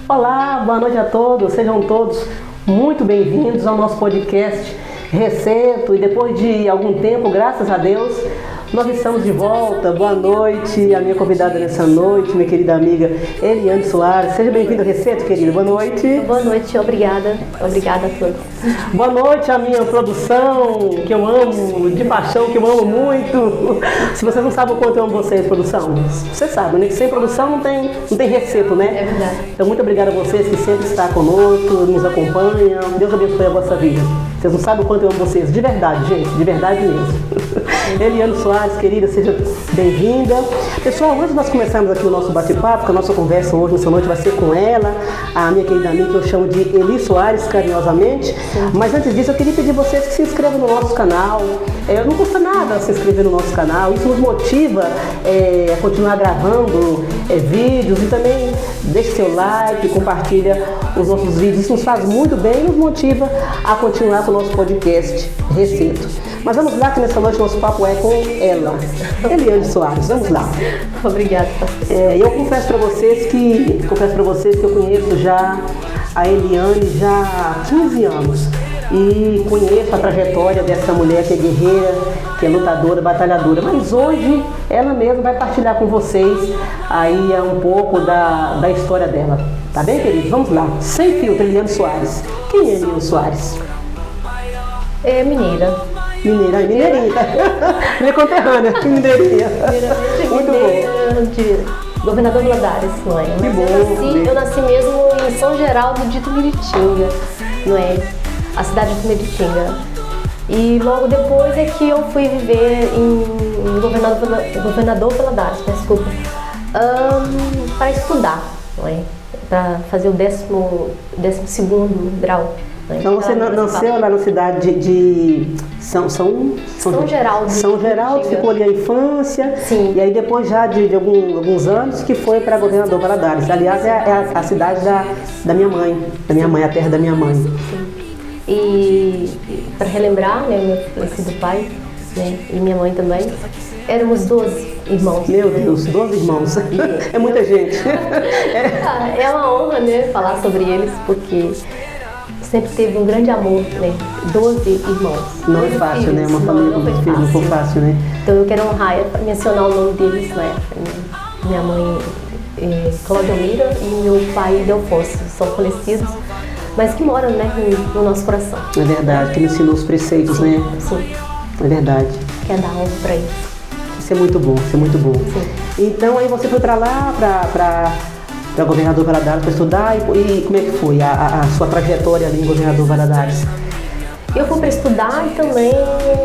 Olá, boa noite a todos, sejam todos muito bem-vindos ao nosso podcast Receto. E depois de algum tempo, graças a Deus, nós estamos de volta. Boa noite, a minha convidada nessa noite, minha querida amiga Eliane Soares. Seja bem-vinda ao Receto, querida. Boa noite. Boa noite, obrigada. Obrigada a todos. Boa noite à minha produção, que eu amo, de paixão, que eu amo muito. Se vocês não sabem o quanto eu amo vocês, produção, vocês sabem, né? Que sem produção não tem receito, né? É verdade. Então, muito obrigada a vocês que sempre estão conosco, nos acompanham. Deus abençoe a vossa vida. Vocês não sabem o quanto eu amo vocês, de verdade, gente, de verdade mesmo. Eliane Soares, querida, seja bem-vinda. Pessoal, antes de nós começarmos aqui o nosso bate-papo, que a nossa conversa hoje, nessa noite, vai ser com ela, a minha querida amiga, que eu chamo de Eli Soares, carinhosamente. Sim. Mas antes disso, eu queria pedir a vocês que se inscrevam no nosso canal. Não custa nada se inscrever no nosso canal, isso nos motiva a continuar gravando vídeos, e também deixe seu like, compartilha os nossos vídeos. Isso nos faz muito bem e nos motiva a continuar com o nosso podcast Receto. Mas vamos lá, que nessa noite nosso papo é com ela, Eliane Soares. Vamos lá. Obrigada. Eu confesso para vocês que eu conheço já a Eliane já há 15 anos. E conheço a trajetória dessa mulher que é guerreira, que é lutadora, batalhadora. Mas hoje ela mesma vai partilhar com vocês aí um pouco da história dela. Tá bem, queridos? Vamos lá. Sem filtro, Eliane Soares. Quem é Eliane Soares? É mineira. Mineirinha. Minha conterrânea, mineirinha. Muito bom. De Governador Valadares, não é? Que bom. Eu nasci mesmo em São Geraldo de Tumiritinga, não é? A cidade de Tumiritinga. E logo depois é que eu fui viver em Governador Valadares, desculpa, para estudar, não é? Para fazer o 12º grau. Então você nasceu lá na cidade de São Geraldo. São Geraldo, ficou ali a infância. Sim. E aí depois já de alguns anos que foi para Governador Valadares. Aliás, é a cidade da minha mãe, a terra da minha mãe. Sim. E para relembrar, né, meu falecido pai, né, e minha mãe também, éramos 12 irmãos. Meu Deus, 12 irmãos. É muita gente. É uma honra, né, falar sobre eles, porque sempre teve um grande amor, né? 12 irmãos. Não é fácil, né? Uma família com 12 filhos não foi fácil, né? Então eu quero honrar e mencionar o nome deles, né? Minha mãe, Cláudia Almeida, e meu pai, Delfonso, são falecidos, mas que moram, né, no nosso coração. É verdade, que me ensinou os preceitos, sim, né? Sim. É verdade. Quer dar honra para eles. Isso é muito bom, isso é muito bom. Sim. Então aí você foi para lá, para Governador Valadares para estudar, e como é que foi a sua trajetória ali em Governador Valadares? Eu fui para estudar e também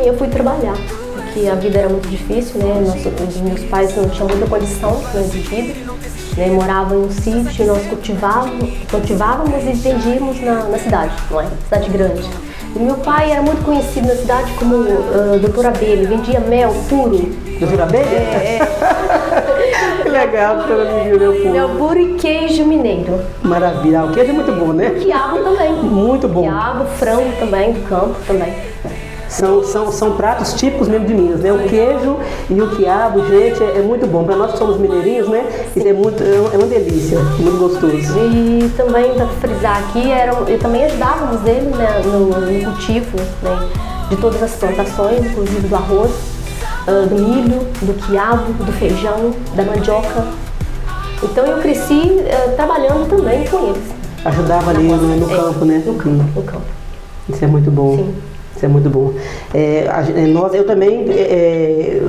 eu fui trabalhar, porque a vida era muito difícil, né? Meus pais não tinham muita condição, né, de vida, né? Moravam em um sítio, nós cultivávamos e vendíamos na cidade, não é? Cidade grande. E meu pai era muito conhecido na cidade como Doutor Abelha, ele vendia mel puro. Doutor Abelha? Que legal, doutora Abelha, mel puro. Mel puro e queijo mineiro. Maravilha, o queijo é muito bom, né? Quiabo também. Muito bom. Quiabo, frango também, do campo também. São pratos típicos mesmo de Minas, né? O queijo e o quiabo, gente, é muito bom. Para nós que somos mineirinhos, né? Isso é uma delícia, muito gostoso. E também, para frisar aqui, eu também ajudávamos ele, né, no cultivo, né, de todas as plantações, inclusive do arroz, do milho, do quiabo, do feijão, da mandioca. Então eu cresci trabalhando também com eles. Ajudava ali no campo, né? No campo. Isso é muito bom. Sim. Isso é muito bom. Eu também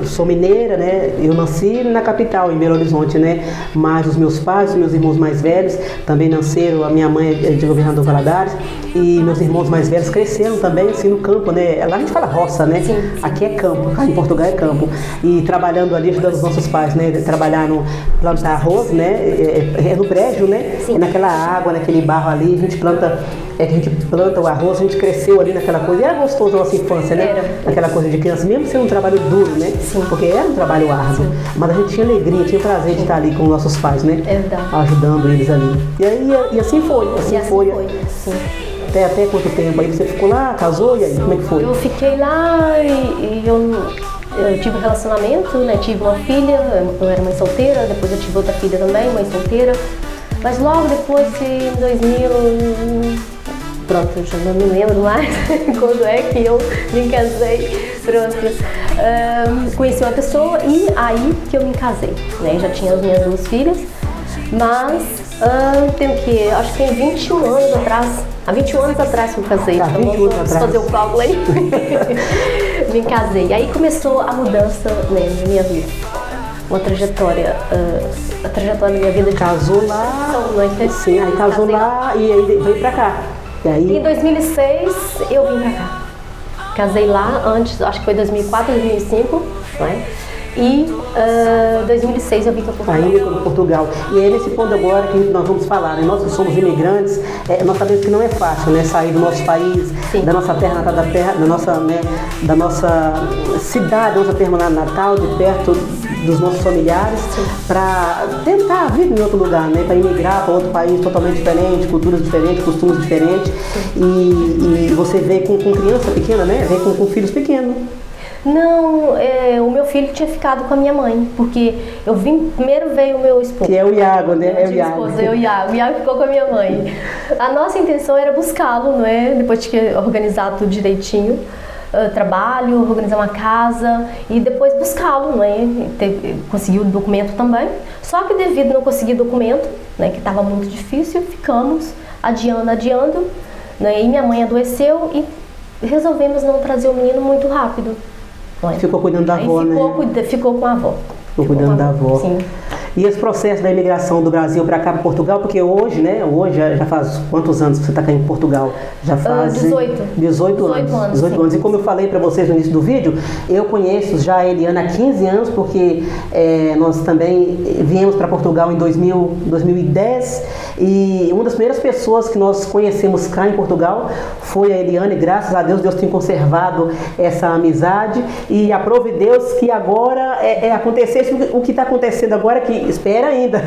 sou mineira, né? Eu nasci na capital, em Belo Horizonte, né? Mas os meus pais, os meus irmãos mais velhos também nasceram. A minha mãe é de Governador Valadares e meus irmãos mais velhos cresceram também assim no campo, né? Lá a gente fala roça, né? Sim. Aqui é campo, em Portugal é campo. E trabalhando ali, ajudando os nossos pais, né? Trabalhar plantar arroz, né? É no brejo, né? Sim. É naquela água, naquele barro ali, a gente planta o arroz, a gente cresceu ali naquela coisa. E era gostoso a nossa infância, né? Era. Aquela coisa de criança, mesmo sendo um trabalho duro, né? Sim. Porque era um trabalho árduo. Sim. Mas a gente tinha alegria, tinha prazer de estar ali com os nossos pais, né? É verdade. Ajudando eles ali. E assim foi. Sim. Até quanto tempo? Aí você ficou lá, casou, e aí? Como é que foi? Eu fiquei lá e eu tive um relacionamento, né? Tive uma filha, eu era mãe solteira, depois eu tive outra filha também, mãe solteira. Mas logo depois, em 2000, pronto, eu já não me lembro mais quando é que eu me casei, pronto. Conheci uma pessoa e aí que eu me casei, né? Já tinha as minhas 2 filhas, mas tem o quê? Acho que tem 21 anos atrás. Há 21 anos atrás que eu me casei, então vamos fazer o cálculo aí. Me casei. Aí começou a mudança, né, na minha vida. Uma trajetória, a trajetória da minha vida. Casou lá, sim, aí casou lá e aí veio pra cá. E aí... Em 2006 eu vim pra cá. Casei lá antes, acho que foi 2004, 2005, né? E 2006 eu vim para Portugal. Ainda para Portugal. E é nesse ponto agora que nós vamos falar, né? Nós que somos imigrantes, nós sabemos que não é fácil, né? Sair do nosso país, sim, da nossa terra natal, da nossa cidade, da nossa terra natal, de perto dos nossos familiares, para tentar viver em outro lugar, né? Para imigrar para outro país totalmente diferente, culturas diferentes, costumes diferentes. E você veio com criança pequena, né? Veio com filhos pequenos. Não, o meu filho tinha ficado com a minha mãe, porque eu vim, primeiro veio o meu esposo. Que é o Iago, né? É o Iago. Esposo, o Iago ficou com a minha mãe. A nossa intenção era buscá-lo, não é? Depois de organizar tudo direitinho, trabalho, organizar uma casa e depois buscá-lo, não é? Conseguir o documento também. Só que devido a não conseguir documento, né, que estava muito difícil, ficamos adiando, né? E minha mãe adoeceu e resolvemos não trazer o menino muito rápido. Ficou cuidando da avó, né? Ficou com a avó. Ficou cuidando da avó. Sim. E esse processo da imigração do Brasil para cá, para Portugal, porque hoje, né? Hoje já faz quantos anos que você está cá em Portugal? Já faz 18 anos. E como eu falei para vocês no início do vídeo, eu conheço já a Eliana há 15 anos, porque nós também viemos para Portugal em 2010 e uma das primeiras pessoas que nós conhecemos cá em Portugal foi a Eliana e graças a Deus, Deus tem conservado essa amizade e aprove Deus que agora acontecesse o que está acontecendo agora, que espera ainda.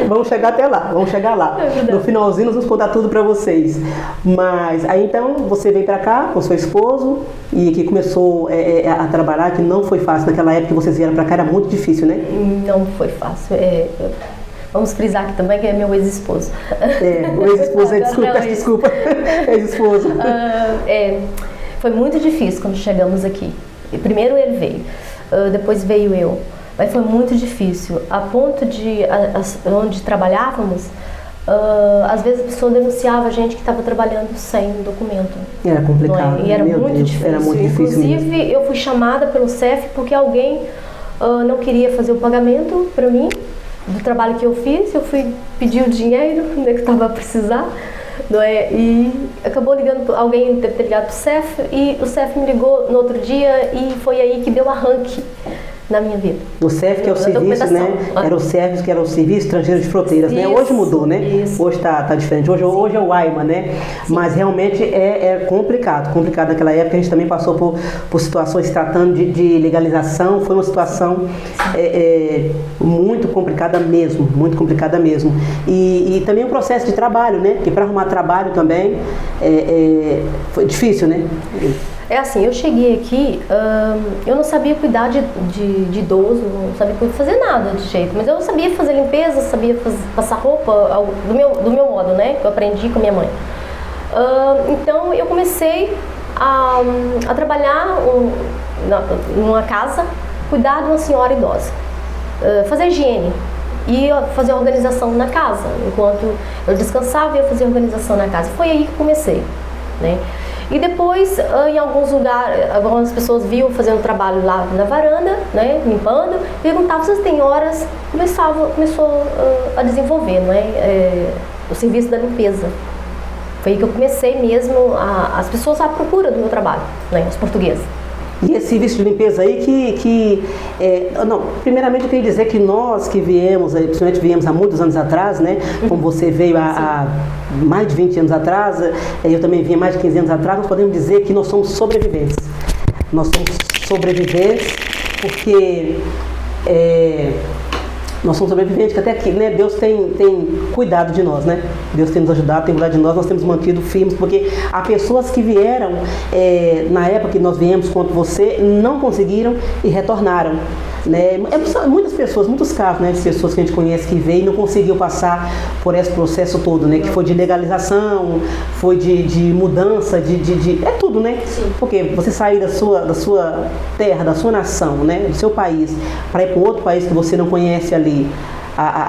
Vamos chegar até lá, vamos chegar lá. No finalzinho nós vamos contar tudo para vocês. Mas aí então você veio para cá com seu esposo e que começou a trabalhar, que não foi fácil naquela época que vocês vieram para cá, era muito difícil, né? Não foi fácil. Vamos frisar aqui também que é meu ex-esposo. O ex-esposo, desculpa. Ex-esposo. Foi muito difícil quando chegamos aqui. Primeiro ele veio, depois veio eu. Mas foi muito difícil, a ponto de, onde trabalhávamos, às vezes a pessoa denunciava a gente que estava trabalhando sem documento. Era complicado. E era muito difícil. Era muito difícil. Inclusive, mesmo. Eu fui chamada pelo CEF porque alguém não queria fazer o pagamento para mim do trabalho que eu fiz. Eu fui pedir o dinheiro, né, que estava a precisar. Não é? E acabou ligando, alguém deve ter ligado para o CEF e o CEF me ligou no outro dia e foi aí que deu arranque na minha vida. O CEF, que é o serviço, né? Era o CEF, que era o Serviço Estrangeiro de Fronteiras, né? Hoje mudou, né? Isso. Hoje tá diferente. Hoje é o AIMA, né? Sim. Mas realmente é complicado naquela época. A gente também passou por situações tratando de legalização. Foi uma situação muito complicada mesmo, E também o processo de trabalho, né? Porque para arrumar trabalho também foi difícil, né? É assim, eu cheguei aqui, eu não sabia cuidar de idoso, não sabia fazer nada de jeito, mas eu sabia fazer limpeza, sabia passar roupa do meu modo, né, que eu aprendi com a minha mãe. Então eu comecei a trabalhar numa casa, cuidar de uma senhora idosa, fazer higiene e fazer organização na casa. Enquanto eu descansava, eu fazia organização na casa. Foi aí que comecei, né? E depois, em alguns lugares, algumas pessoas viam fazendo trabalho lá na varanda, né, limpando, perguntavam se tem horas, começou a desenvolver, não é, o serviço da limpeza. Foi aí que eu comecei mesmo, as pessoas à procura do meu trabalho, né, os portugueses. E esse serviço de limpeza aí primeiramente eu queria dizer que nós que viemos, principalmente viemos há muitos anos atrás, né? Como você veio há mais de 20 anos atrás, eu também vim há mais de 15 anos atrás, nós podemos dizer que nós somos sobreviventes. Nós somos sobreviventes porque nós somos sobreviventes, que até aqui, né, Deus tem cuidado de nós, né? Deus tem nos ajudado, tem cuidado de nós temos mantido firmes, porque há pessoas que vieram, na época que nós viemos contra você, não conseguiram e retornaram. né? Muitas pessoas, muitos casos, né, de pessoas que a gente conhece que veio e não conseguiu passar por esse processo todo, né? Que foi de legalização, foi de mudança, é tudo, né? Sim. Porque você sair da sua terra, da sua nação, né? Do seu país, para ir para outro país que você não conhece ali,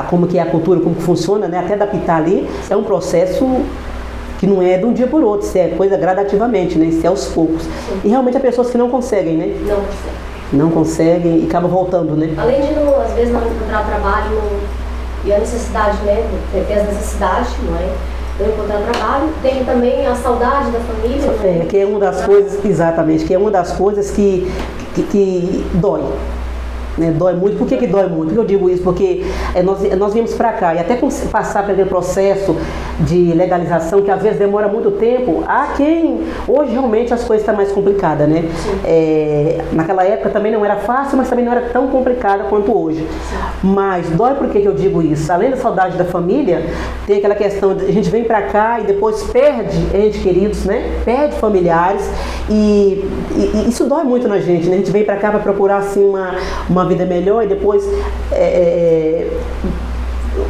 como que é a cultura, como que funciona, né? Até adaptar ali, é um processo que não é de um dia por outro, isso é coisa gradativamente, né? Isso é aos poucos. Sim. E realmente há pessoas que não conseguem, né? Não consegue. Não conseguem e acabam voltando, né? Além de, às vezes, não encontrar trabalho e a necessidade, né? Tem as necessidades, não é? Não encontrar trabalho, tem também a saudade da família. Que é uma das coisas, exatamente, que é uma das coisas que dói. Né, dói muito. Por que dói muito? Por que eu digo isso? Porque nós viemos para cá e até passar pelo processo de legalização, que às vezes demora muito tempo, há quem... Hoje realmente as coisas estão mais complicadas, né? Naquela época também não era fácil, mas também não era tão complicada quanto hoje. Mas dói por que eu digo isso? Além da saudade da família, tem aquela questão de a gente vem para cá e depois perde entes queridos, né? Perde familiares e isso dói muito na gente, né? A gente vem para cá para procurar assim uma vida melhor e depois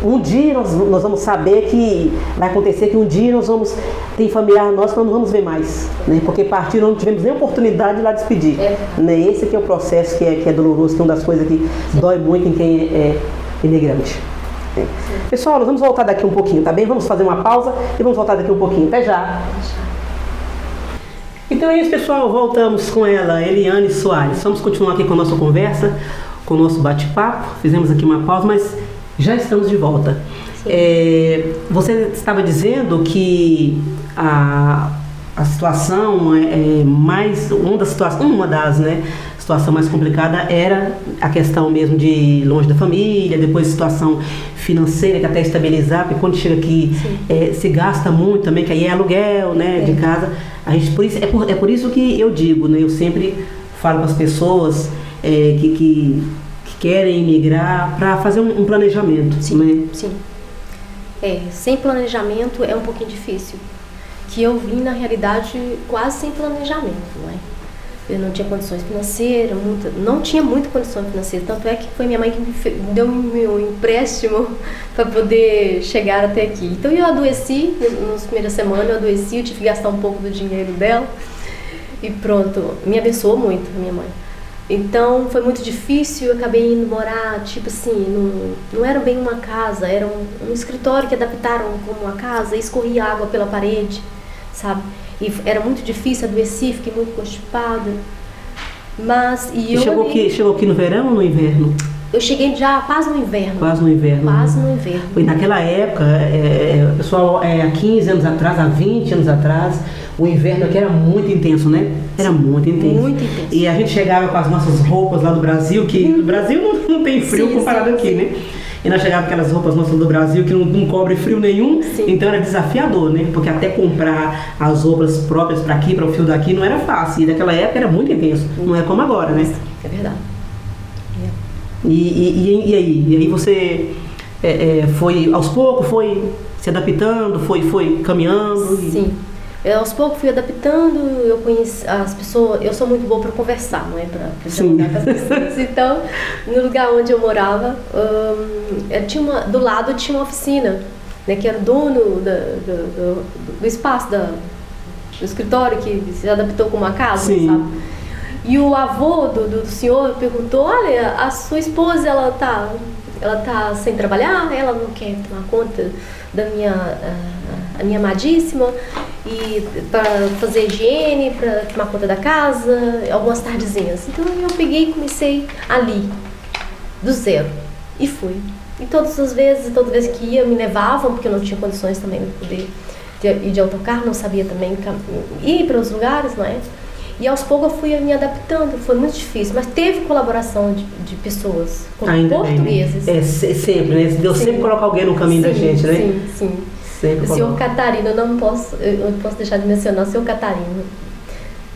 um dia nós vamos saber que vai acontecer que um dia nós vamos ter familiar nosso que nós não vamos ver mais, né? Porque partiram, não tivemos nem oportunidade de lá despedir, né? Esse que é o processo que é doloroso, que é uma das coisas que dói muito em quem é imigrante. Pessoal, nós vamos voltar daqui um pouquinho, tá bem? Vamos fazer uma pausa e vamos voltar daqui um pouquinho. Até já! Então é isso, pessoal, voltamos com ela, Eliane Soares. Vamos continuar aqui com a nossa conversa, com o nosso bate-papo. Fizemos aqui uma pausa, mas já estamos de volta. Você estava dizendo que a situação uma das, né, situação mais complicada era a questão mesmo de longe da família, depois a situação financeira que até estabilizar, porque quando chega aqui se gasta muito também, que aí é aluguel, né, de casa. A gente, por isso que eu digo, né, eu sempre falo para as pessoas que querem imigrar para fazer um planejamento. Sim, né? Sim. Sem planejamento é um pouquinho difícil. Que eu vim, na realidade, quase sem planejamento, não é? Eu não tinha condições financeiras, não tinha muita condição financeira, tanto é que foi minha mãe que me deu um empréstimo para poder chegar até aqui. Então eu adoeci, nas primeiras semanas eu adoeci, eu tive que gastar um pouco do dinheiro dela e pronto, me abençoou muito a minha mãe. Então foi muito difícil, eu acabei indo morar, tipo assim, não era bem uma casa, era um escritório que adaptaram como uma casa e escorria água pela parede, sabe? E era muito difícil, adoeci, fiquei muito constipada. Mas, chegou aqui no verão ou no inverno? Eu cheguei já quase no inverno. Quase no inverno. Quase no inverno. E naquela época, pessoal, há 15 anos atrás, há 20 anos atrás, o inverno aqui era muito intenso, né? Era muito intenso. Muito intenso. E a gente chegava com as nossas roupas lá do Brasil, que no Brasil não tem frio comparado aqui, né? E nós chegávamos com aquelas roupas nossas do Brasil que não cobre frio nenhum, então era desafiador, né? Porque até comprar as roupas próprias para aqui, para o frio daqui, não era fácil. E naquela época era muito intenso, não é como agora, né? É verdade. E aí você foi aos poucos, foi se adaptando, foi caminhando? Sim. Eu, aos poucos fui adaptando, eu conheci as pessoas, eu sou muito boa para conversar, não é? Para dialogar com as pessoas. Então, no lugar onde eu morava, do lado tinha uma oficina, né? Que era o dono do espaço, do escritório, que se adaptou como uma casa, sabe? E o avô do senhor perguntou, olha, a sua esposa, ela tá sem trabalhar, ela não quer tomar conta da a minha amadíssima, e para fazer higiene, para tomar conta da casa, algumas tardezinhas. Então eu peguei e comecei ali, do zero, e fui. E todas as vezes que ia, me levavam, porque eu não tinha condições também de poder ir de autocarro, não sabia também ir para os lugares, não é? E aos poucos eu fui me adaptando, foi muito difícil, mas teve colaboração de pessoas, como portugueses. Bem, né? Sempre, né? Deus sempre coloca alguém no caminho da gente, né? Sim. O senhor Catarino, eu não posso deixar de mencionar o senhor Catarino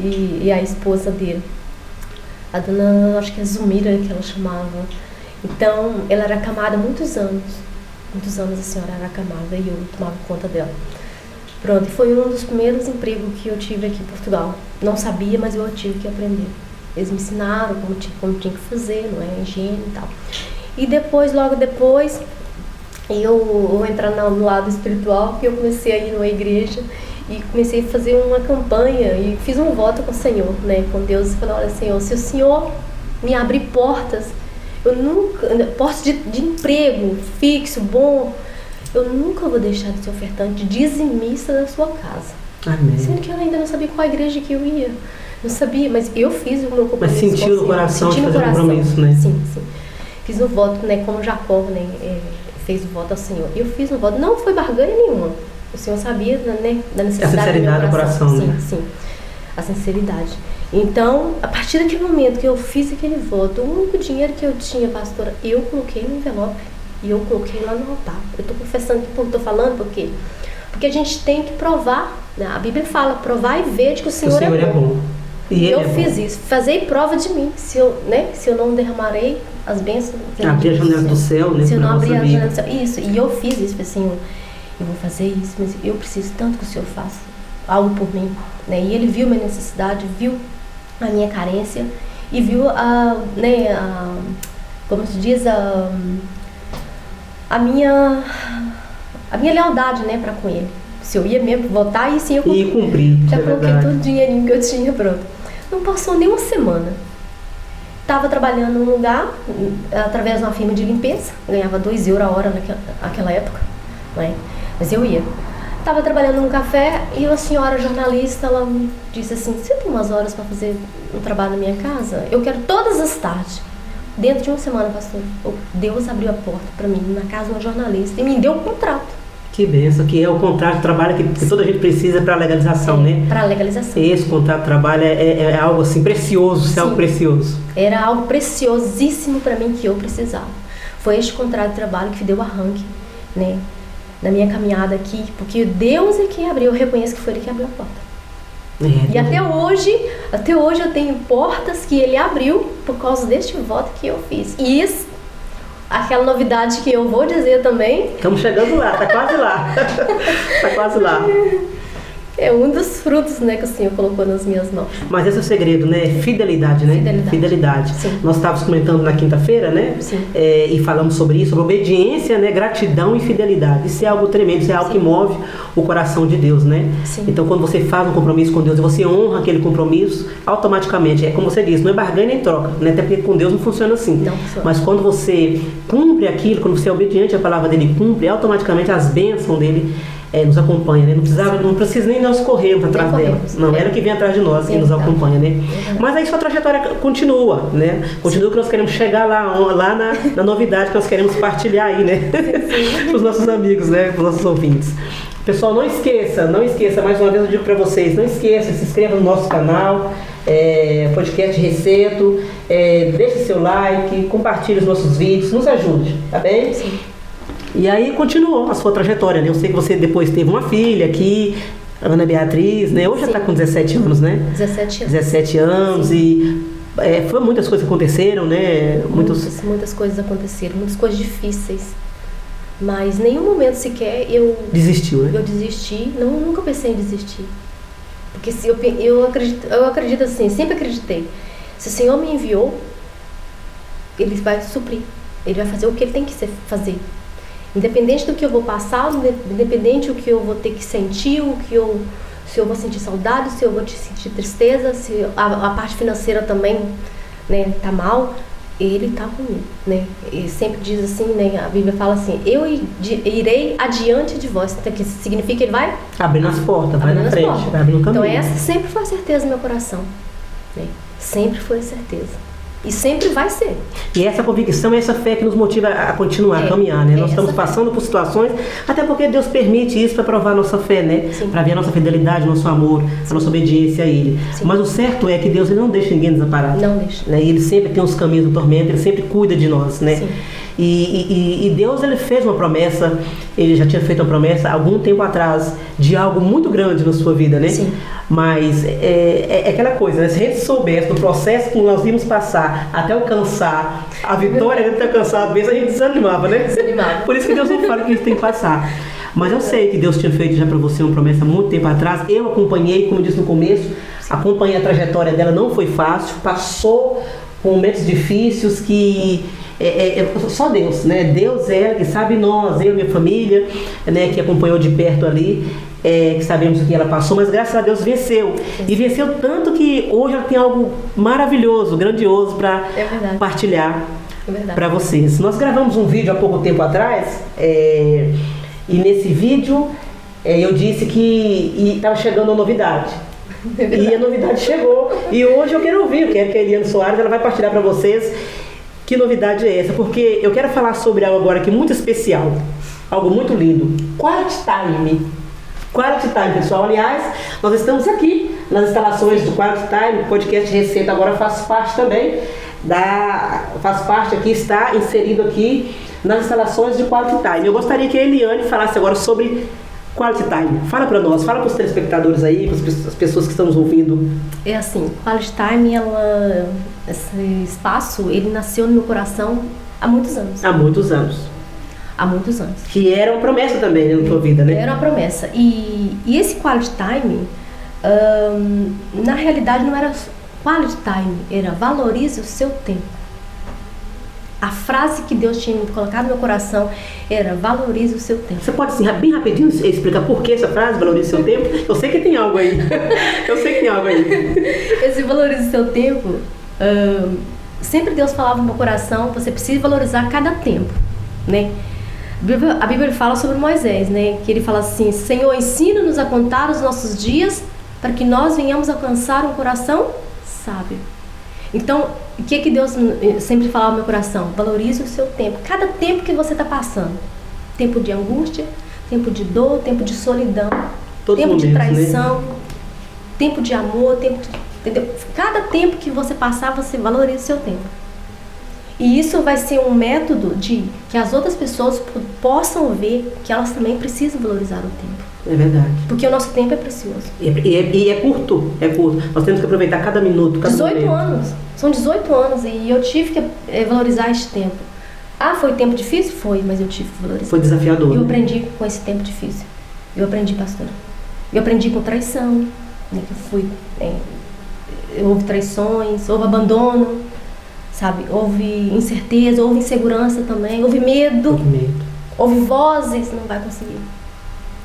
e a esposa dele. A dona, acho que é Zumira, que ela chamava. Então, ela era acamada há muitos anos a senhora era acamada e eu tomava conta dela. Pronto, e foi um dos primeiros empregos que eu tive aqui em Portugal. Não sabia, mas eu tive que aprender. Eles me ensinaram como tinha que fazer, não é? Higiene e tal. E depois, logo depois, eu vou entrar no lado espiritual, que eu comecei a ir numa igreja e comecei a fazer uma campanha e fiz um voto com o Senhor, né? Com Deus, e falei, olha, Senhor, se o Senhor me abrir portas, portas de emprego fixo, bom, eu nunca vou deixar de ser ofertante dizimista da sua casa. Amém. Sendo que eu ainda não sabia qual igreja que eu ia. Não sabia, mas eu fiz o meu compromisso. Mas sentiu no coração de fazer um compromisso, né? Sim. Fiz um voto, né? Como Jacó, né? Fez o voto ao Senhor. Eu fiz um voto, não foi barganha nenhuma. O Senhor sabia, né? Da necessidade a sinceridade do coração, né? Sim. A sinceridade. Então, a partir daquele momento que eu fiz aquele voto, o único dinheiro que eu tinha, pastora, eu coloquei no envelope e eu coloquei lá no altar. Eu estou confessando que estou falando por quê? Porque a gente tem que provar, né? A Bíblia fala, provar e ver de que o Senhor é bom. E eu fiz isso, fazei prova de mim. Se eu não derramarei as bênçãos, abrir a janela do céu, né? Se eu não abrir a janela do céu, isso. E eu fiz isso, falei, Senhor, eu vou fazer isso, mas eu preciso tanto que o Senhor faça algo por mim, né? E Ele viu minha necessidade, viu a minha carência e viu como se diz, a minha lealdade, né, para com Ele. Se eu ia mesmo votar, e sim eu cumpri. E cumprir. Já coloquei todo o dinheirinho que eu tinha pronto. Não passou nem uma semana. Estava trabalhando num lugar, através de uma firma de limpeza, ganhava 2 euros a hora naquela época, né? Mas eu ia. Estava trabalhando num café e uma senhora jornalista, ela me disse assim, você tem umas horas para fazer um trabalho na minha casa? Eu quero todas as tardes. Dentro de uma semana, pastor, Deus abriu a porta para mim, na casa de uma jornalista, e me deu o contrato. Que benção, que é o contrato de trabalho que toda a gente precisa para a legalização, né? Para a legalização. Esse contrato de trabalho é algo assim precioso, algo precioso. Era algo preciosíssimo para mim que eu precisava. Foi este contrato de trabalho que deu arranque, né? Na minha caminhada aqui, porque Deus é quem abriu, eu reconheço que foi Ele que abriu a porta. E até hoje eu tenho portas que Ele abriu por causa deste voto que eu fiz. E isso, aquela novidade que eu vou dizer também. Estamos chegando lá, tá quase lá. Tá quase lá. É um dos frutos, né, que o Senhor colocou nas minhas mãos. Mas esse é o segredo, né? Fidelidade, né? Fidelidade. Sim. Nós estávamos comentando na quinta-feira, né? Sim. E falamos sobre isso, sobre obediência, né? Gratidão e fidelidade. Isso é algo tremendo, isso é algo que move o coração de Deus, né? Sim. Então, quando você faz um compromisso com Deus e você honra aquele compromisso, automaticamente, é como você disse, não é barganha nem troca, né? Até porque com Deus não funciona assim. Não funciona. Mas quando você cumpre aquilo, quando você é obediente à palavra dele, cumpre, automaticamente as bênçãos dele nos acompanha, né? Não precisa nem nós corrermos atrás dela. Não, ela que vem atrás de nós e nos acompanha, né? Mas aí sua trajetória continua, né? Continua que nós queremos chegar lá na novidade que nós queremos partilhar aí, né? Para os nossos amigos, né? Para os nossos ouvintes. Pessoal, não esqueça, mais uma vez eu digo para vocês, não esqueça, se inscreva no nosso canal, podcast Receto, deixe seu like, compartilhe os nossos vídeos, nos ajude, tá bem? Sim. E aí continuou a sua trajetória, né? Eu sei que você depois teve uma filha aqui, Ana Beatriz, né? Hoje já está com 17 anos, né? 17 anos. 17 anos. Sim. E foi muitas coisas que aconteceram, né? Muitas coisas aconteceram, muitas coisas difíceis. Mas em nenhum momento sequer eu... Desistiu, né? Eu desisti, nunca pensei em desistir. Porque se eu acredito assim, sempre acreditei. Se o Senhor me enviou, Ele vai suprir. Ele vai fazer o que Ele tem que fazer. Independente do que eu vou passar, independente do que eu vou ter que sentir, se eu vou sentir saudade, se eu vou sentir tristeza, se a parte financeira também, né, tá mal, Ele tá comigo, né? E sempre diz assim, né, a Bíblia fala assim, eu irei adiante de vós, que significa que Ele vai abrindo as portas, vai na frente, vai abrindo o caminho. Então essa sempre foi a certeza do meu coração, né? Sempre foi a certeza. E sempre vai ser. E essa convicção, essa fé que nos motiva a continuar, a caminhar, né? Nós estamos passando por situações, até porque Deus permite isso para provar a nossa fé, né? Para ver a nossa fidelidade, nosso amor, a nossa obediência a Ele. Sim. Mas o certo é que Deus Ele não deixa ninguém desamparado. Não deixa. Né? Ele sempre tem os caminhos do tormento, Ele sempre cuida de nós, né? Sim. E Deus Ele fez uma promessa, Ele já tinha feito uma promessa há algum tempo atrás de algo muito grande na sua vida, né? Sim. Mas é aquela coisa, né? Se a gente soubesse do processo que nós íamos passar até alcançar a vitória, até alcançar a bênção, a gente desanimava, né? Desanimava. Por isso que Deus não fala que a gente tem que passar. Mas eu sei que Deus tinha feito já para você uma promessa há muito tempo atrás. Eu acompanhei, como eu disse no começo, Acompanhei a trajetória dela, não foi fácil, passou por momentos difíceis que só Deus, né? Deus é que sabe nós, eu e minha família, né, que acompanhou de perto ali, que sabemos o que ela passou, mas graças a Deus venceu. E venceu tanto que hoje ela tem algo maravilhoso, grandioso para partilhar para vocês. Nós gravamos um vídeo há pouco tempo atrás, e nesse vídeo eu disse que estava chegando uma novidade. E a novidade chegou. E hoje eu quero ouvir, eu quero que a Eliane Soares ela vai partilhar para vocês que novidade é essa, porque eu quero falar sobre algo agora que é muito especial, algo muito lindo. Quality Time. Quality Time, pessoal. Aliás, nós estamos aqui nas instalações do Quality Time, podcast Receita agora faz parte também aqui, está inserido aqui nas instalações de Quality Time. Eu gostaria que a Eliane falasse agora sobre Quality Time. Fala para nós, fala para os telespectadores aí, para as pessoas que estão nos ouvindo. É assim, Quality Time, esse espaço, ele nasceu no meu coração há muitos anos. Há muitos anos. Há muitos anos. Que era uma promessa também, né, na tua vida, né? Era uma promessa. E esse Quality Time, na realidade não era Quality Time, era valorize o seu tempo. A frase que Deus tinha colocado no meu coração era valorize o seu tempo. Você pode, assim, bem rapidinho explicar por que essa frase, valorize o seu tempo? Eu sei que tem algo aí. Eu sei que tem algo aí. Esse valorize o seu tempo, sempre Deus falava no meu coração, você precisa valorizar cada tempo, né? A Bíblia fala sobre Moisés, né? Que ele fala assim, Senhor, ensina-nos a contar os nossos dias para que nós venhamos alcançar um coração sábio. Então, o que Deus sempre falava no meu coração? Valorize o seu tempo. Cada tempo que você está passando. Tempo de angústia, tempo de dor, tempo de solidão, tempo de traição, né? Tempo de amor, entendeu? Cada tempo que você passar, você valoriza o seu tempo. E isso vai ser um método de que as outras pessoas possam ver que elas também precisam valorizar o tempo. É verdade. Porque o nosso tempo é precioso. E é curto, é curto. Nós temos que aproveitar cada minuto, cada 18 momento. anos. São 18 anos e eu tive que valorizar esse tempo. Ah, foi tempo difícil? Foi, mas eu tive que valorizar. Foi desafiador. Eu aprendi com esse tempo difícil. Eu aprendi, pastora. Eu aprendi com traição, né, houve traições, houve abandono, sabe? Houve incerteza, houve insegurança também, houve medo. Houve vozes, não vai conseguir.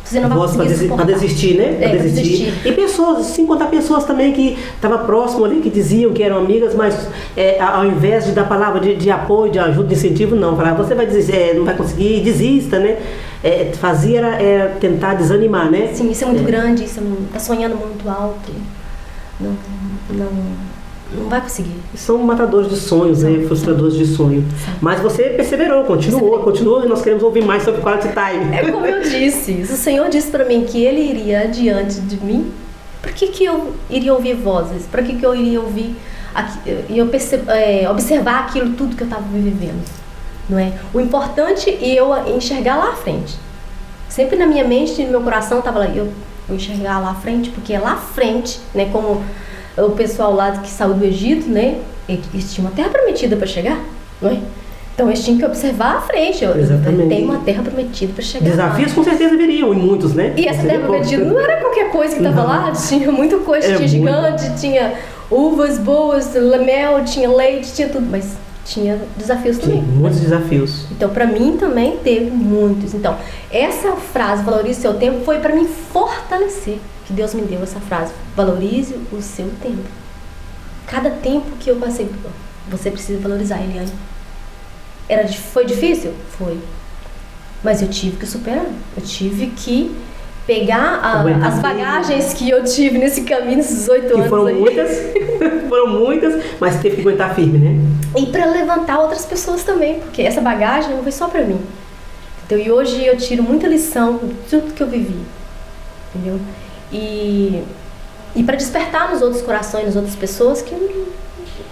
Você não vai conseguir suportar. Para desistir, né? Para desistir. E pessoas, sem contar pessoas também que estavam próximas ali, que diziam que eram amigas, mas ao invés de dar palavra de apoio, de ajuda, de incentivo, não. Falava, você vai desistir, não vai conseguir, desista, né? Fazia era tentar desanimar, né? Sim, isso é muito grande, isso tá sonhando muito alto. Não vai conseguir. São matadores de sonhos, né? Frustradores de sonho. Sim. Mas você perseverou, continuou e nós queremos ouvir mais sobre Quality Time. É como eu disse, o Senhor disse para mim que Ele iria adiante de mim. Por que eu iria ouvir vozes? Para que eu iria ouvir observar aquilo tudo que eu estava vivendo? Não é? O importante é eu enxergar lá à frente. Sempre na minha mente e no meu coração estava lá, eu vou enxergar lá à frente, porque é lá à frente, né? Como o pessoal lá que saiu do Egito, né? Eles tinham uma terra prometida para chegar, não é? Então eles tinham que observar à frente. Exatamente. Tem uma terra prometida para chegar. Desafios lá. Com certeza viriam, e muitos, né? E essa terra prometida não era qualquer coisa que estava lá, tinha muita coisa, tinha gigante, tinha uvas boas, mel, tinha leite, tinha tudo, mas tinha desafios também. Muitos desafios. Então, para mim também teve muitos. Então, essa frase, valorize o seu tempo, foi para mim fortalecer. Que Deus me deu essa frase, valorize o seu tempo. Cada tempo que eu passei, você precisa valorizar, Eliane. Foi difícil? Foi. Mas eu tive que superar. Eu tive que pegar as bagagens que eu tive nesse caminho, nesses 18 anos. Foram muitas, mas teve que aguentar firme, né? E para levantar outras pessoas também, porque essa bagagem não foi só para mim. Então, e hoje eu tiro muita lição de tudo que eu vivi. Entendeu? E para despertar nos outros corações, nas outras pessoas, que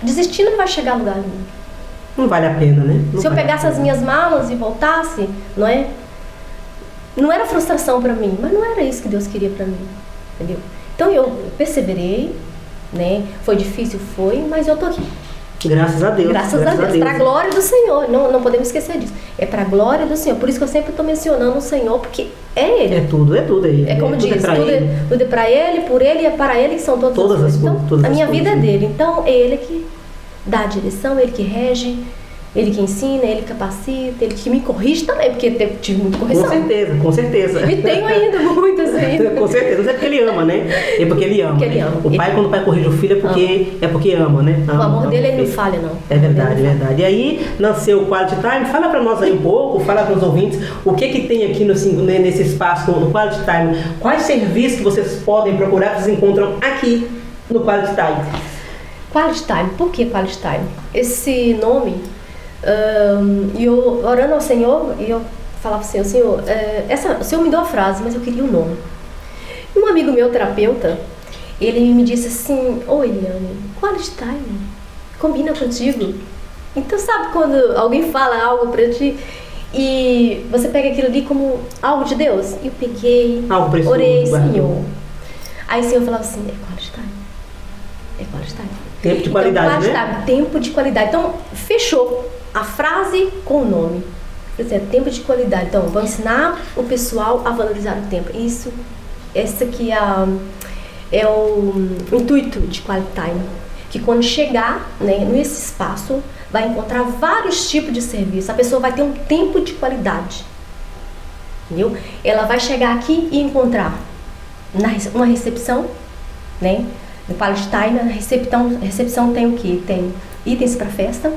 desistir não vai chegar a lugar nenhum. Não vale a pena, né? Se eu pegasse as minhas malas e voltasse, não é? Não era frustração para mim, mas não era isso que Deus queria para mim, entendeu? Então eu perseverei, né? Foi difícil, foi, mas eu tô aqui. Graças a Deus. Graças a Deus. Para a glória do Senhor. Não podemos esquecer disso. É para a glória do Senhor. Por isso que eu sempre estou mencionando o Senhor, porque é Ele. É tudo aí. É como diz, tudo é para Ele, por Ele e é para Ele que são todas as coisas. Então, a minha vida é dele. Então, é Ele que dá a direção, Ele que rege, Ele que ensina, Ele que capacita, Ele que me corrige também, porque tive muita correção. Com certeza. E tenho ainda muitas ainda. Com certeza, não é porque Ele ama, né? É porque Ele ama. Porque Ele ama. O pai, quando o pai corrige o filho, é porque ama, né? O amor dele, ele não falha, não. É verdade. E aí, nasceu o Quality Time. Fala pra nós aí um pouco, fala para os ouvintes, o que tem aqui nesse espaço, no Quality Time. Quais serviços que vocês podem procurar, que vocês encontram aqui no Quality Time? Quality Time, por que Quality Time? Esse nome... E eu orando ao Senhor, e eu falava assim, Senhor, o Senhor me deu a frase, mas eu queria o nome. E um amigo meu, terapeuta, ele me disse assim, oi, Eliane, Quality Time, combina contigo. Então sabe quando alguém fala algo pra ti e você pega aquilo ali como algo de Deus? E eu peguei, orei, Senhor. Aí o Senhor falava assim, é Quality Time. É Quality Time. Tempo de qualidade, né? Tempo de qualidade. Então, fechou a frase com o nome. Quer dizer, tempo de qualidade. Então, vou ensinar o pessoal a valorizar o tempo. Esse aqui é o intuito de Quality Time. Que quando chegar, né, nesse espaço, vai encontrar vários tipos de serviço. A pessoa vai ter um tempo de qualidade. Entendeu? Ela vai chegar aqui e encontrar uma recepção, né? No Quality Time, a recepção tem o quê? Tem itens para festa,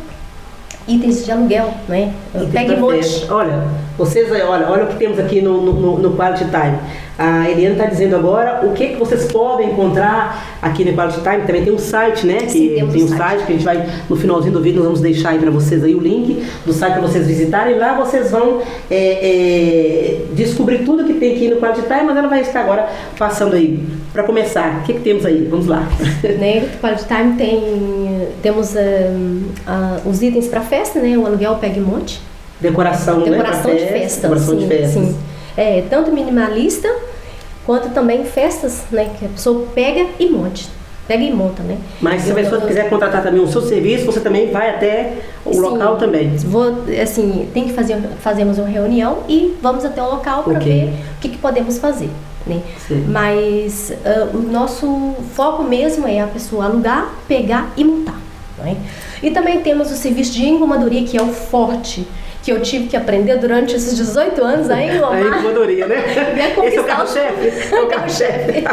itens de aluguel, né? Pegue monte. Olha, vocês aí, olha o que temos aqui no Quality Time. A Eliane está dizendo agora o que vocês podem encontrar aqui no Quality Time. Também tem um site, né? Sim, tem um site que a gente vai, no finalzinho do vídeo, nós vamos deixar aí para vocês aí o link do site para vocês visitarem. Lá vocês vão descobrir tudo que tem aqui no Quality Time, mas ela vai estar agora passando aí. Para começar, o que temos aí? Vamos lá. No Quality Time temos os itens para festa, né? O aluguel Pegue Monte. Decoração de festa. Decoração de festas. Sim. Tanto minimalista quanto também festas, né? Que a pessoa pega e monta, né? Mas se a pessoa quiser contratar também o seu serviço, você também vai até o local também. Tem que fazermos uma reunião e vamos até o local para ver o que podemos fazer. Né? Mas o nosso foco mesmo é a pessoa alugar, pegar e montar. Né? E também temos o serviço de engomadoria, que é o forte, que eu tive que aprender durante esses 18 anos a engomar. A engomadoria, né? Esse é o carro-chefe. É o carro-chefe.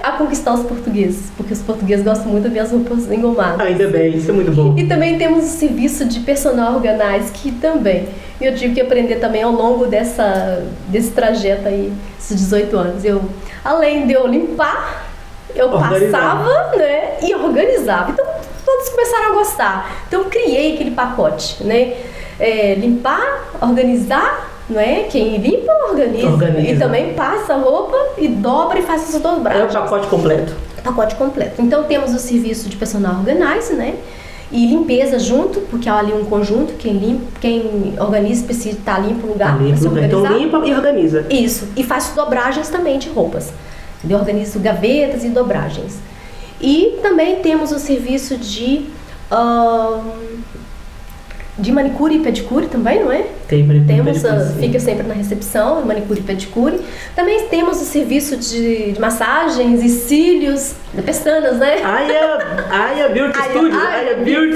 A conquistar os portugueses, porque os portugueses gostam muito de ver as roupas engomadas. Ainda bem, isso é muito bom. E também temos o serviço de personal organize, que também eu tive que aprender também ao longo desse trajeto aí, esses 18 anos. Além de eu limpar, eu passava, né, e organizava. Então, todos começaram a gostar. Então, eu criei aquele pacote, né? Limpar, organizar, não é? Quem limpa, organiza. E também passa a roupa e dobra e faz essa dobragem. É o pacote completo. Pacote completo. Então, temos o serviço de personal organize, né? E limpeza junto, porque há ali um conjunto, quem organiza precisa estar limpo o lugar. Então limpa e organiza. Isso, e faz dobragens também de roupas. Eu organizo gavetas e dobragens. E também temos o serviço de manicure e pedicure também, não é? Tem manicure e pedicure. Fica sempre na recepção, manicure e pedicure. Também temos o serviço de massagens e cílios, pestanas, né? Aya Beauty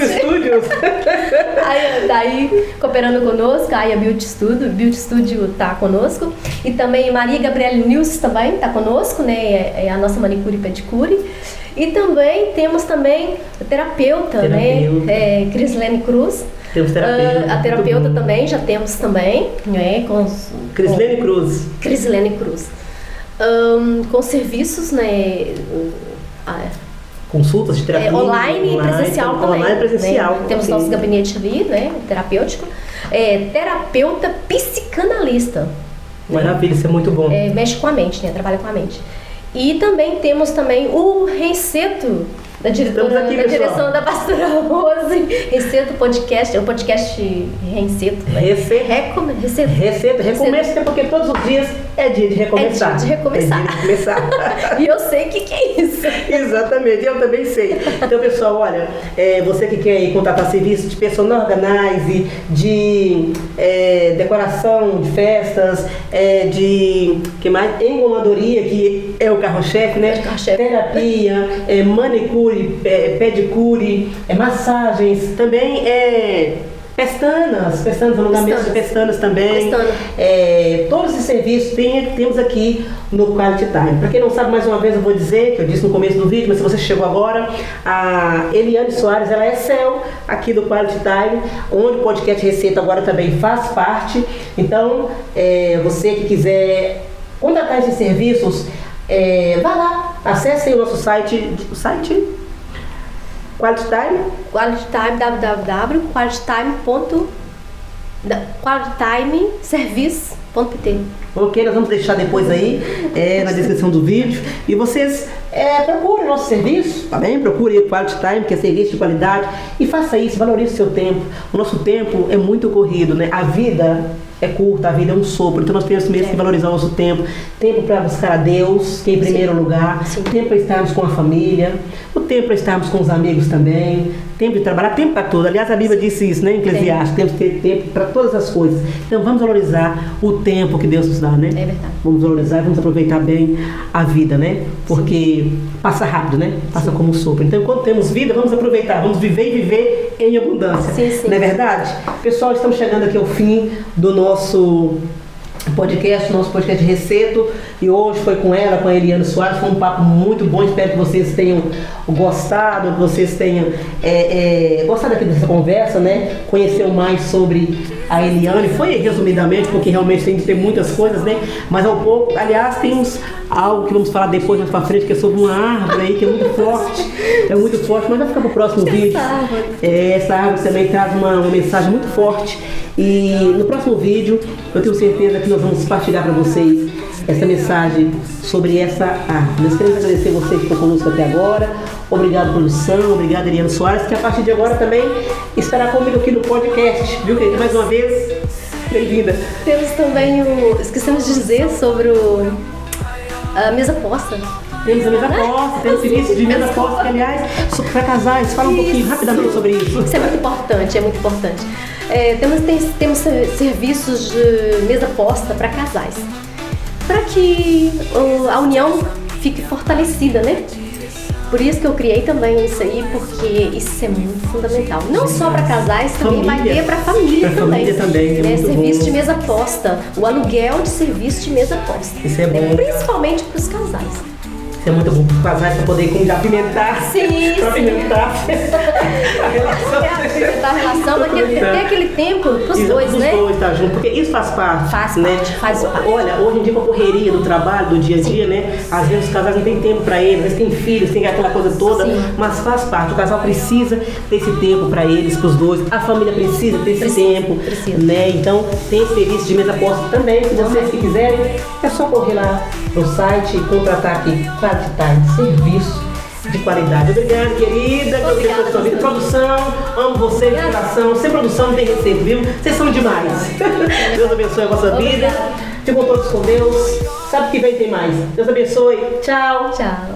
Studios. Daí, cooperando conosco, a Aya Beauty Studio está conosco. E também Maria Gabriele Nils também está conosco, né? É a nossa manicure e pedicure. E também temos a terapeuta. Né? Crislene Cruz. Temos terapeuta. A terapeuta também, já temos também, né? Crislene Cruz. Com serviços, né? Consultas de terapia. Online e presencial também. Online e presencial. Né? Temos nosso gabinete ali, né? Terapêutico. Terapeuta psicanalista. Maravilha, isso é muito bom. Mexe com a mente, né? Trabalha com a mente. E também temos o Renceto, da direção da pastora Rose. Renceto Podcast, é o podcast Renceto. Né? Recomeço, porque todos os dias é dia de recomeçar. É dia de recomeçar. É dia de recomeçar. E eu sei o que é isso. Exatamente, eu também sei. Então, pessoal, olha, você que quer ir contratar serviço de personal organize, de decoração de festas, de que mais? Engomadoria, que é o carro-chefe, né? Terapia, manicure, pedicure, massagens, também pestanas, alongamento de pestanas também. Todos esses serviços temos aqui no Quality Time. Para quem não sabe, mais uma vez eu vou dizer, que eu disse no começo do vídeo, mas se você chegou agora, a Eliane Soares, ela é CEO aqui do Quality Time, onde o podcast Receita agora também faz parte. Então, você que quiser contratar esses serviços, vá lá, acesse aí o nosso site, Quality Time? Quality Time, www.qualitytimeservice.pt. Ok, nós vamos deixar depois aí na descrição do vídeo. E vocês procurem o nosso serviço, tá bem? Procure o Quality Time, que é serviço de qualidade. E faça isso, valorize o seu tempo. O nosso tempo é muito corrido, né? A vida é curta, a vida é um sopro. Então nós temos mesmo que valorizar o nosso tempo. Tempo para buscar a Deus, que é em primeiro lugar. Tempo para estarmos com a família. O tempo para estarmos com os amigos também. Tempo de trabalhar, tempo para tudo. Aliás, a Bíblia disse isso, né? Em Eclesiastes, temos que ter tempo para todas as coisas. Então vamos valorizar o tempo que Deus nos dá, né? É verdade. Vamos valorizar e vamos aproveitar bem a vida, né? Porque passa rápido, né? Passa como um sopro. Então, enquanto temos vida, vamos aproveitar. Vamos viver e viver em abundância. Sim. Não é verdade? Pessoal, estamos chegando aqui ao fim do nosso podcast de Receita, e hoje foi com ela, com a Eliane Soares. Foi um papo muito bom, espero que vocês tenham gostado, que vocês tenham gostado aqui dessa conversa, né? Conheceu mais sobre a Eliane, foi resumidamente, porque realmente tem que ter muitas coisas, né? Mas ao pouco, aliás, temos algo que vamos falar depois mais pra frente, que é sobre uma árvore aí, que é muito forte, mas vai ficar pro próximo vídeo. Essa árvore também traz uma mensagem muito forte. E no próximo vídeo, eu tenho certeza que nós vamos partilhar para vocês essa mensagem sobre essa árvore. Nós queremos agradecer você que ficou conosco até agora. Obrigado, produção. Obrigado, Eliane Soares, que a partir de agora também estará comigo aqui no podcast. Viu, querida? Mais uma vez, bem-vinda. Temos também esquecemos de dizer sobre a mesa posta. Temos a mesa posta, temos serviço de mesa posta, que aliás, para casais, fala um pouquinho rapidamente sobre isso. Isso é muito importante. Temos serviços de mesa posta para casais, para que a união fique fortalecida, né? Por isso que eu criei também isso aí, porque isso é muito fundamental. Não só para casais, também vai ter para família também. É serviço bom. de mesa posta, o aluguel de serviço de mesa posta. Isso é bom. Principalmente para os casais. Isso é muito bom para os casais, para poder apimentar. Sim. Para apimentar a relação. Apimentar a relação, mas ter aquele tempo para os dois, né? Os dois estar juntos, porque isso faz parte. Faz parte. Olha, hoje em dia com a correria do trabalho, do dia a dia, né? Às vezes os casais não têm tempo para eles, eles têm filhos, tem aquela coisa toda, mas faz parte. O casal precisa desse tempo para eles, para os dois. A família precisa desse tempo, né? Então tem esse serviço de mesa posta também, se vocês que quiserem, é só correr lá no site e contratar aqui Quality Time, serviço de qualidade. Obrigada, querida. Obrigada, sua vida. Produção, amo vocês de coração. Sem produção não tem receita, viu? Vocês são demais. Deus abençoe a vossa vida. Ficam todos com Deus. Sabe que vem tem mais. Deus abençoe. Tchau. Tchau.